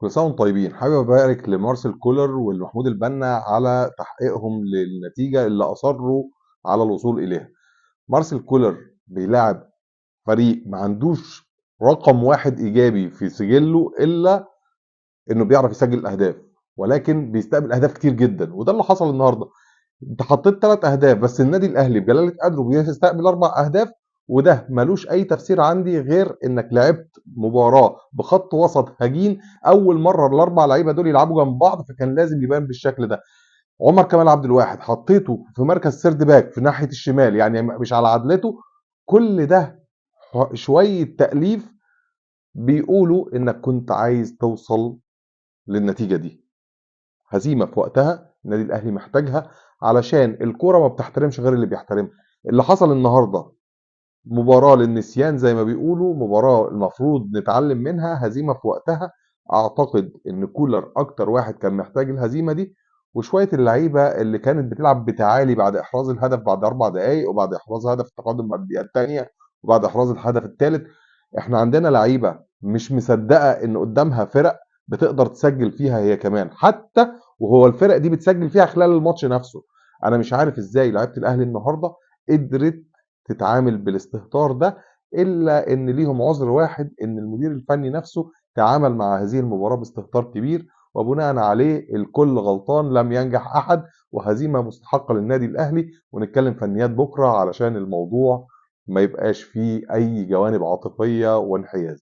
كل سنة وانتم طيبين. حابب أبارك لمارسيل كولر ولمحمود البنا على تحقيقهم للنتيجة اللي أصروا على الوصول إليها. مارسيل كولر بيلاعب فريق ما عندوش رقم واحد إيجابي في سجله إلا إنه بيعرف يسجل أهداف، ولكن بيستقبل أهداف كتير جدا، وده اللي حصل النهارده. انت حطيت 3 اهداف بس النادي الاهلي بجلاله قدره بيستقبل 4 اهداف، وده ملوش اي تفسير عندي غير انك لعبت مباراه بخط وسط هجين. اول مره الاربع لعيبه دول يلعبوا جنب بعض، فكان لازم يبان بالشكل ده. عمر كمال عبد الواحد حطيته في مركز سيرد باك في ناحيه الشمال، يعني مش على عدلته. كل ده شويه تاليف بيقولوا انك كنت عايز توصل للنتيجه دي. هزيمه في وقتها النادي الاهلي محتاجها، علشان الكوره ما بتحترمش غير اللي بيحترمها. اللي حصل النهارده مباراه للنسيان زي ما بيقولوا، مباراه المفروض نتعلم منها، هزيمه في وقتها. اعتقد ان كولر اكتر واحد كان محتاج الهزيمه دي، وشويه اللعيبه اللي كانت بتلعب بتعالي بعد احراز الهدف بعد 4 دقائق، وبعد احراز هدف التقدم بعد الدقيقه الثانيه، وبعد احراز الهدف الثالث. احنا عندنا لعيبه مش مصدقه ان قدامها فرق بتقدر تسجل فيها هي كمان، حتى وهو الفرق دي بتسجل فيها خلال الماتش نفسه. انا مش عارف ازاي لعيبه الاهلي النهارده قدرت تتعامل بالاستهتار ده، الا ان ليهم عذر واحد، ان المدير الفني نفسه تعامل مع هذه المباراه باستهتار كبير، وبناء عليه الكل غلطان، لم ينجح احد، وهزيمه مستحقه للنادي الاهلي. ونتكلم فنيات بكره علشان الموضوع ما يبقاش فيه اي جوانب عاطفيه وانحياز.